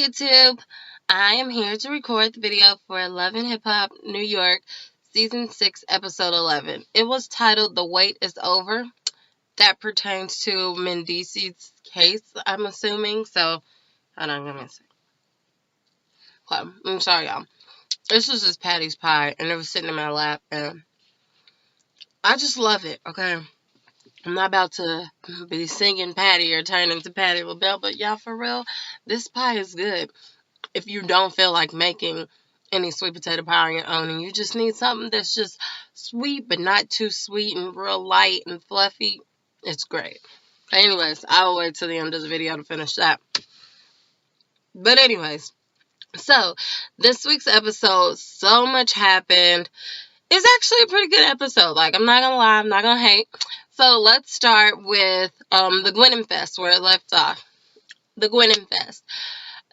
YouTube. I am here to record the video for Love and Hip Hop New York Season 6, Episode 11. It was titled The Wait is Over. That pertains to Mendeecees' case, I'm assuming. So, hold on, give me a second. Okay, I'm sorry, y'all. This was just Patty's pie, and it was sitting in my lap, and I just love it, okay? I'm not about to be singing Patty or turn into Patty LaBelle, but y'all, for real, this pie is good. If you don't feel like making any sweet potato pie on your own and you just need something that's just sweet but not too sweet and real light and fluffy, it's great. Anyways, I will wait till the end of the video to finish that. But anyways, so this week's episode, so much happened. It's actually a pretty good episode. Like, I'm not gonna lie, I'm not gonna hate. So let's start with the Gwenin Fest, where it left off. The Gwenin Fest.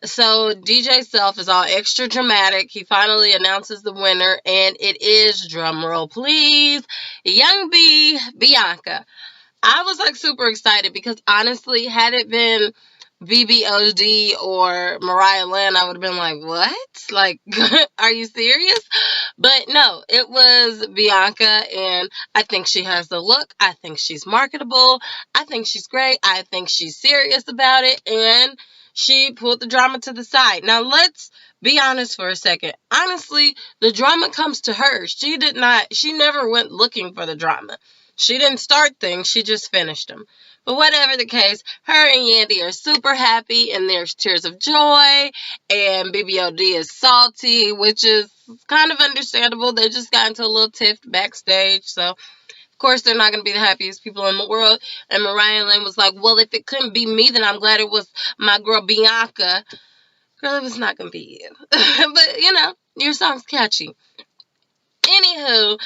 So DJ Self is all extra dramatic. He finally announces the winner, and it is, drumroll please, Young B, Bianca. I was like super excited because honestly, had it been BBOD or Mariah Lynn, I would have been like, what? Like, are you serious? But no, it was Bianca, and I think she has the look. I think she's marketable. I think she's great. I think she's serious about it, and she pulled the drama to the side. Now, let's be honest for a second. Honestly, the drama comes to her. She never went looking for the drama. She didn't start things, she just finished them. But whatever the case, her and Yandy are super happy, and there's tears of joy, and BBOD is salty, which is kind of understandable. They just got into a little tiff backstage, so of course they're not going to be the happiest people in the world. And Mariah Lynn was like, well, if it couldn't be me, then I'm glad it was my girl Bianca. Girl, it was not going to be you. But, your song's catchy. Anywho,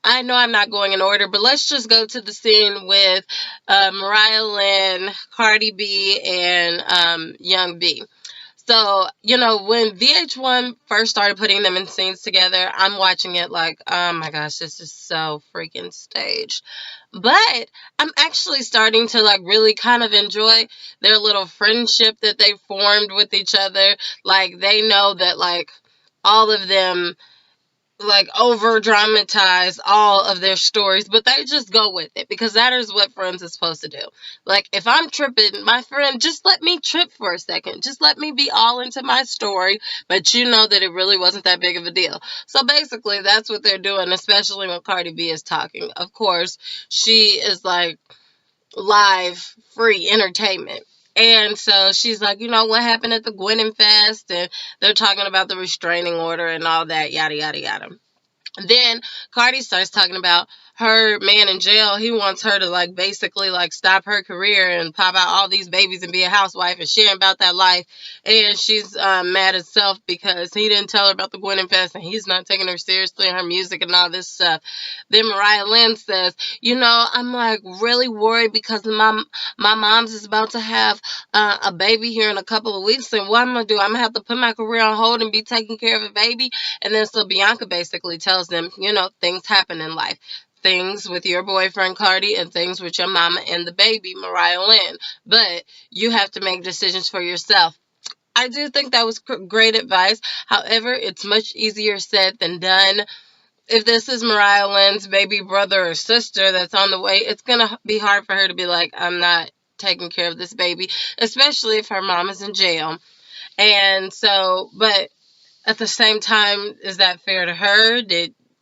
I know I'm not going in order, but let's just go to the scene with Mariah Lynn, Cardi B, and Young B. So, when VH1 first started putting them in scenes together, I'm watching it like, oh my gosh, this is so freaking staged. But I'm actually starting to like really kind of enjoy their little friendship that they formed with each other. Like, they know that like all of them like over dramatize all of their stories, but they just go with it because that is what friends is supposed to do. Like, if I'm tripping, my friend, just let me trip for a second. Just let me be all into my story, but you know that it really wasn't that big of a deal. So basically, that's what they're doing, especially when Cardi B is talking. Of course, she is like live, free entertainment. And so she's like, what happened at the Gwenin Fest? And they're talking about the restraining order and all that, yada, yada, yada. Then Cardi starts talking about her man in jail. He wants her to like basically like stop her career and pop out all these babies and be a housewife, and she ain't about that life. And she's mad at Self because he didn't tell her about the Gwenin Fest, and he's not taking her seriously in her music and all this stuff. Then Mariah Lynn says, I'm like really worried because my mom's is about to have a baby here in a couple of weeks, and what I'm gonna do? I'm gonna have to put my career on hold and be taking care of a baby. And then so Bianca basically tells them, things happen in life. Things with your boyfriend Cardi and things with your mama and the baby Mariah Lynn. But you have to make decisions for yourself. I do think that was great advice. However, it's much easier said than done. If this is Mariah Lynn's baby brother or sister that's on the way, it's going to be hard for her to be like, I'm not taking care of this baby, especially if her mom is in jail. And so, but at the same time, is that fair to her?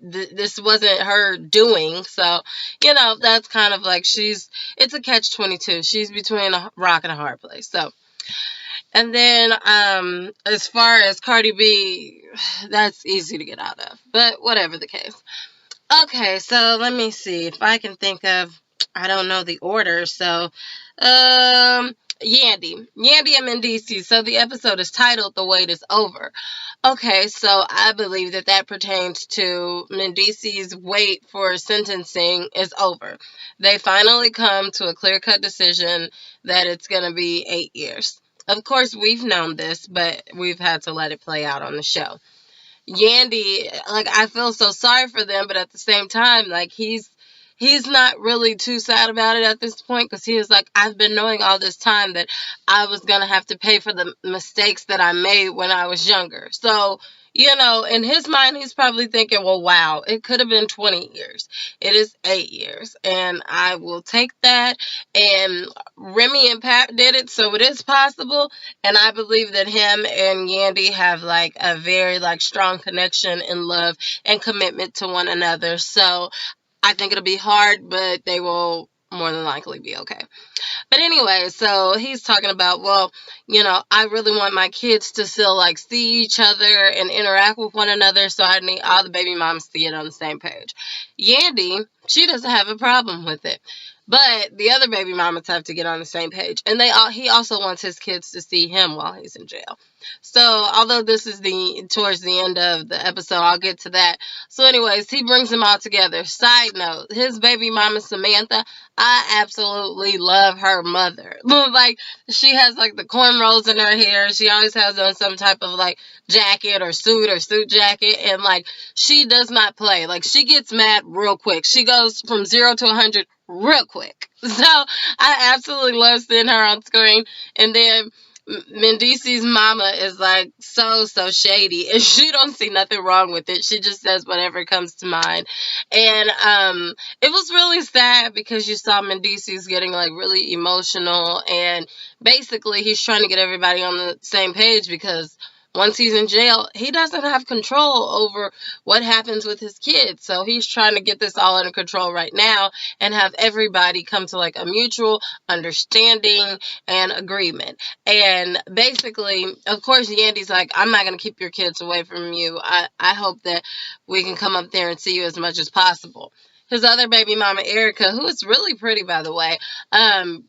This wasn't her doing, so that's kind of like it's a catch-22. She's between a rock and a hard place. So, and then as far as Cardi B, that's easy to get out of, but whatever the case. Okay, so let me see if I can think of, I don't know the order, so Yandy and Mendeecees. So the episode is titled The Wait is Over. Okay, so I believe that pertains to Mendeecees' wait for sentencing is over. They finally come to a clear-cut decision that it's going to be 8 years. Of course, we've known this, but we've had to let it play out on the show. Yandy, like, I feel so sorry for them, but at the same time, like, he's he's not really too sad about it at this point, because he was like, I've been knowing all this time that I was going to have to pay for the mistakes that I made when I was younger. So, in his mind, he's probably thinking, well, wow, it could have been 20 years. It is 8 years, and I will take that. And Remy and Pat did it, so it is possible. And I believe that him and Yandy have like a very like strong connection and love and commitment to one another. So I think it'll be hard, but they will more than likely be okay. But anyway, so he's talking about, well, I really want my kids to still like see each other and interact with one another, so I need all the baby moms to get on the same page. Yandy, she doesn't have a problem with it. But the other baby mamas have to get on the same page. And he also wants his kids to see him while he's in jail. So, although this is towards the end of the episode, I'll get to that. So, anyways, he brings them all together. Side note, his baby mama, Samantha, I absolutely love her mother. Like, she has, like, the cornrows in her hair. She always has on some type of, like, jacket or suit jacket. And, like, she does not play. Like, she gets mad real quick. She goes from 0 to 100 real quick. So, I absolutely love seeing her on screen. And then Mendeecees's mama is like so shady, and she don't see nothing wrong with it. She just says whatever comes to mind. And it was really sad because you saw Mendeecees getting like really emotional, and basically he's trying to get everybody on the same page, because once he's in jail, he doesn't have control over what happens with his kids. So he's trying to get this all under control right now and have everybody come to like a mutual understanding and agreement. And basically, of course, Yandy's like, I'm not going to keep your kids away from you. I hope that we can come up there and see you as much as possible. His other baby mama, Erica, who is really pretty, by the way,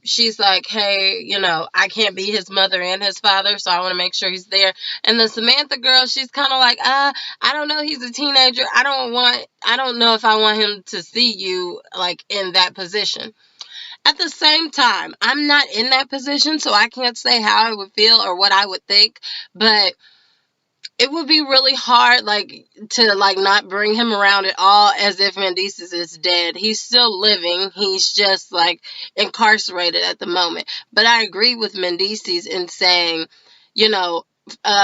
she's like, hey, I can't be his mother and his father, so I want to make sure he's there. And the Samantha girl, she's kind of like, I don't know, he's a teenager. I don't know if I want him to see you, like, in that position. At the same time, I'm not in that position, so I can't say how I would feel or what I would think, but it would be really hard, like, to, like, not bring him around at all as if Mendeecees is dead. He's still living. He's just, like, incarcerated at the moment. But I agree with Mendeecees in saying,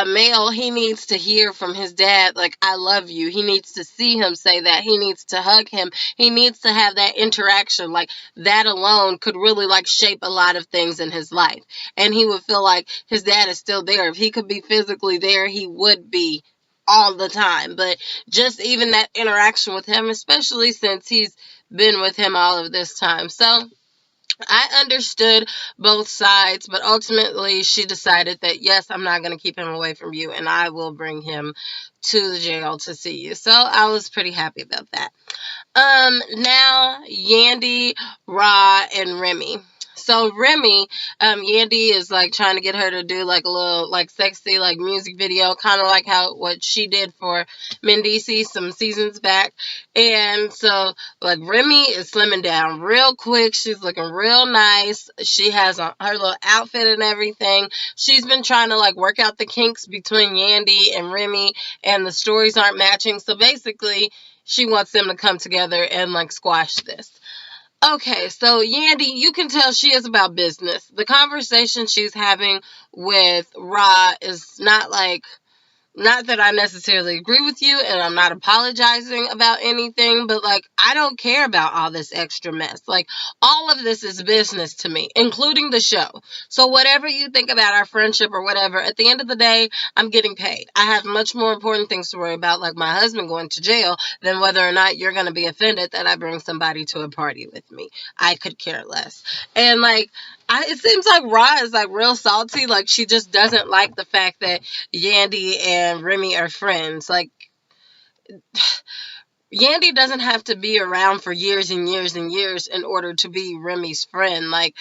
male, he needs to hear from his dad, like, I love you. He needs to see him say that. He needs to hug him. He needs to have that interaction. Like, that alone could really, like, shape a lot of things in his life. And he would feel like his dad is still there. If he could be physically there, he would be all the time. But just even that interaction with him, especially since he's been with him all of this time. So I understood both sides, but ultimately she decided that, yes, I'm not going to keep him away from you, and I will bring him to the jail to see you. So I was pretty happy about that. Now Yandy, Ra, and Remy. So Remy, Yandy is like trying to get her to do like a little like sexy like music video, kind of like what she did for Mendeecees some seasons back. And so like Remy is slimming down real quick. She's looking real nice. She has on her little outfit and everything. She's been trying to like work out the kinks between Yandy and Remy, and the stories aren't matching. So basically, she wants them to come together and like squash this. Okay, so Yandy, you can tell she is about business. The conversation she's having with Ra is not that I necessarily agree with you, and I'm not apologizing about anything, but like, I don't care about all this extra mess. Like, all of this is business to me, including the show. So whatever you think about our friendship or whatever, at the end of the day, I'm getting paid. I have much more important things to worry about, like my husband going to jail, than whether or not you're going to be offended that I bring somebody to a party with me. I could care less. And like, it seems like Ra is like real salty. Like, she just doesn't like the fact that Yandy and Remy are friends. Like, Yandy doesn't have to be around for years and years and years in order to be Remy's friend. Like,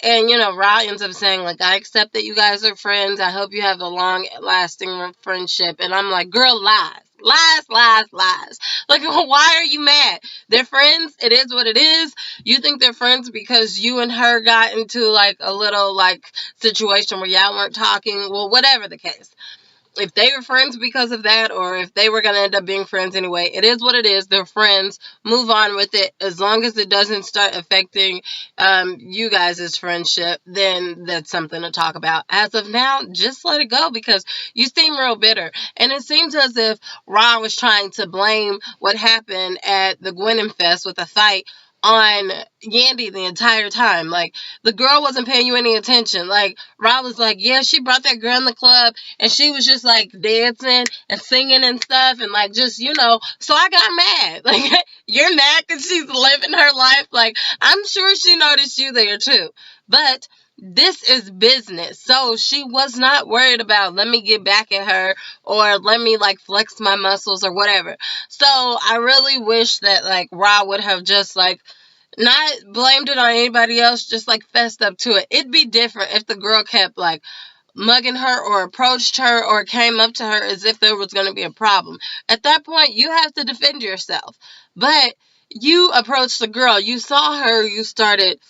and Ra ends up saying, like, I accept that you guys are friends. I hope you have a long-lasting friendship. And I'm like, girl, lies. Lies, lies, lies. Like, why are you mad? They're friends. It is what it is. You think they're friends because you and her got into, like, a little, like, situation where y'all weren't talking. Well, whatever the case. if they were friends because of that, or if they were going to end up being friends anyway, it is what it is. They're friends. Move on with it. As long as it doesn't start affecting you guys' friendship, then that's something to talk about. As of now, just let it go, because you seem real bitter. And it seems as if Ron was trying to blame what happened at the Gwenin Fest with a fight on Yandy the entire time. Like, the girl wasn't paying you any attention. Like, Ron was like, yeah, she brought that girl in the club and she was just like dancing and singing and stuff, and like, just, so I got mad. Like, you're mad because she's living her life. Like, I'm sure she noticed you there too. But this is business. So she was not worried about, let me get back at her, or let me like flex my muscles or whatever. So I really wish that like Ra would have just like not blamed it on anybody else, just like fessed up to it. It'd be different if the girl kept like mugging her or approached her or came up to her as if there was going to be a problem. At that point, you have to defend yourself. But you approached the girl, you saw her, you started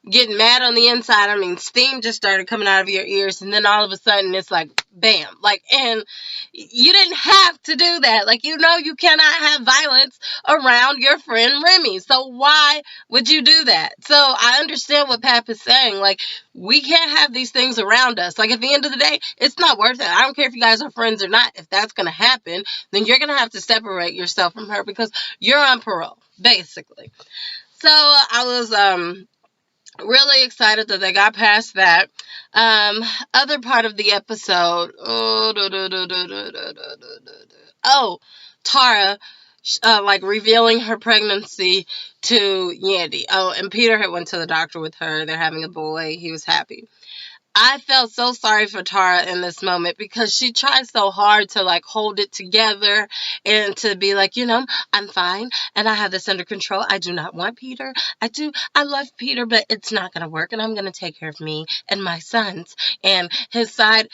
getting mad on the inside. I mean, steam just started coming out of your ears, and then all of a sudden it's like bam. Like, and you didn't have to do that. Like, you cannot have violence around your friend Remy. So why would you do that? So I understand what Pap is saying. Like, we can't have these things around us. Like, at the end of the day, it's not worth it. I don't care if you guys are friends or not. If that's going to happen, then you're going to have to separate yourself from her, because you're on parole, basically. So I was really excited that they got past that. Other part of the episode. Tara, like revealing her pregnancy to Yandy. Oh, and Peter had went to the doctor with her. They're having a boy. He was happy. I felt so sorry for Tara in this moment, because she tried so hard to like hold it together and to be like, I'm fine and I have this under control. I do not want Peter. I love Peter, but it's not going to work, and I'm going to take care of me and my sons and his side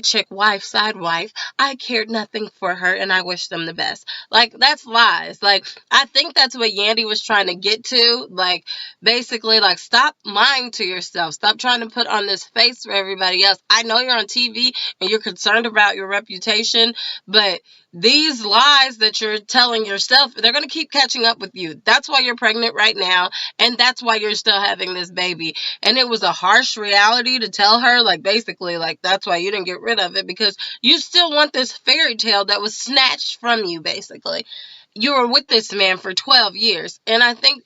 chick wife, side wife. I cared nothing for her and I wish them the best. Like, that's lies. Like, I think that's what Yandy was trying to get to. Like, basically, like, stop lying to yourself. Stop trying to put on this face for everybody else. I know you're on TV and you're concerned about your reputation, but these lies that you're telling yourself, they're going to keep catching up with you. That's why you're pregnant right now, and that's why you're still having this baby. And it was a harsh reality to tell her, like, basically, like, that's why you didn't get rid of it, because you still want this fairy tale that was snatched from you, basically. You were with this man for 12 years. And I think,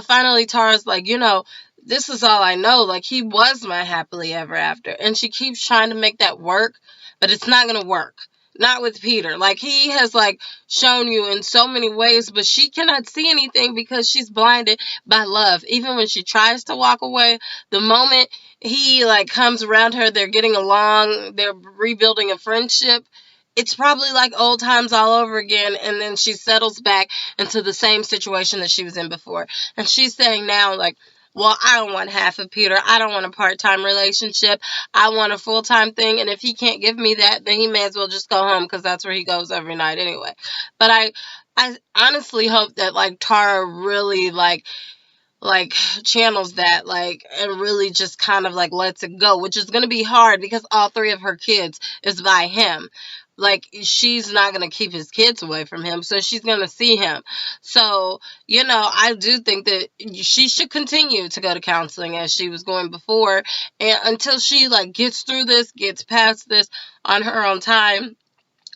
finally Tara's like, this is all I know. Like, he was my happily ever after. And she keeps trying to make that work, but it's not going to work. Not with Peter. Like, he has, like, shown you in so many ways, but she cannot see anything because she's blinded by love. Even when she tries to walk away, the moment he, like, comes around her, they're getting along, they're rebuilding a friendship, it's probably like old times all over again, and then she settles back into the same situation that she was in before. And she's saying now, like, well, I don't want half of Peter. I don't want a part-time relationship. I want a full-time thing, and if he can't give me that, then he may as well just go home, because that's where he goes every night anyway. But I honestly hope that, like, Tara really, like, channels that, like, and really just kind of like lets it go, which is going to be hard because all three of her kids is by him. Like, she's not going to keep his kids away from him, so she's going to see him. So, I do think that she should continue to go to counseling as she was going before, and until she, like, gets through this, gets past this on her own time.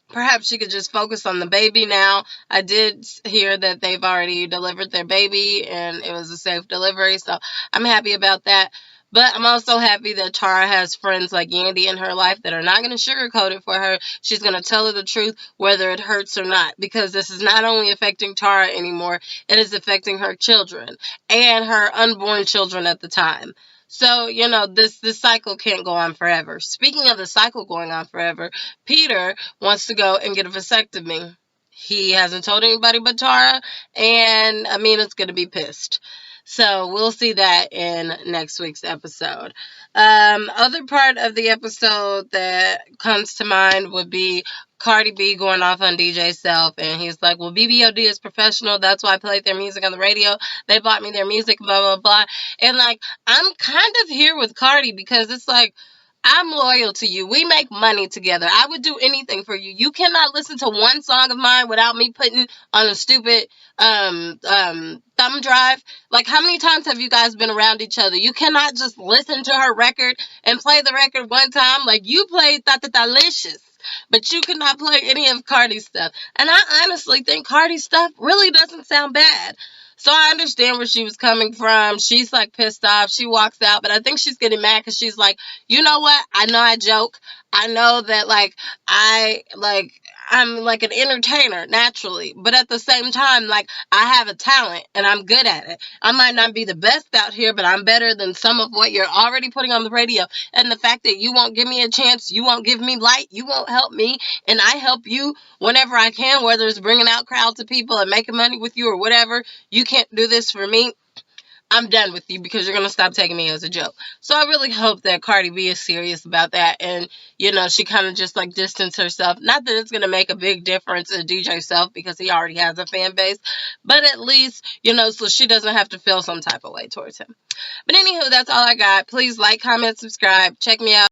Perhaps she could just focus on the baby now. I did hear that they've already delivered their baby and it was a safe delivery, so I'm happy about that. But I'm also happy that Tara has friends like Yandy in her life that are not going to sugarcoat it for her. She's going to tell her the truth, whether it hurts or not, because this is not only affecting Tara anymore, it is affecting her children and her unborn children at the time. So, this cycle can't go on forever. Speaking of the cycle going on forever, Peter wants to go and get a vasectomy. He hasn't told anybody but Tara, and Amina's going to be pissed. So we'll see that in next week's episode. Other part of the episode that comes to mind would be Cardi B going off on DJ Self, and he's like, well, BBOD is professional. That's why I played their music on the radio. They bought me their music, blah, blah, blah. And, like, I'm kind of here with Cardi, because it's like, I'm loyal to you. We make money together. I would do anything for you. You cannot listen to one song of mine without me putting on a stupid thumb drive. Like, how many times have you guys been around each other? You cannot just listen to her record and play the record one time. Like, you played Delicious, but you cannot play any of Cardi's stuff. And I honestly think Cardi's stuff really doesn't sound bad. So I understand where she was coming from. She's like pissed off. She walks out, but I think she's getting mad because she's like, you know what? I know I joke. I know that I'm like an entertainer naturally, but at the same time, like, I have a talent and I'm good at it. I might not be the best out here, but I'm better than some of what you're already putting on the radio. And the fact that you won't give me a chance, you won't give me light, you won't help me, and I help you whenever I can, whether it's bringing out crowds of people and making money with you or whatever. You can't do this for me. I'm done with you because you're going to stop taking me as a joke. So I really hope that Cardi B is serious about that. And, she kind of just like distance herself. Not that it's going to make a big difference in DJ Self because he already has a fan base. But at least, so she doesn't have to feel some type of way towards him. But anywho, that's all I got. Please like, comment, subscribe. Check me out.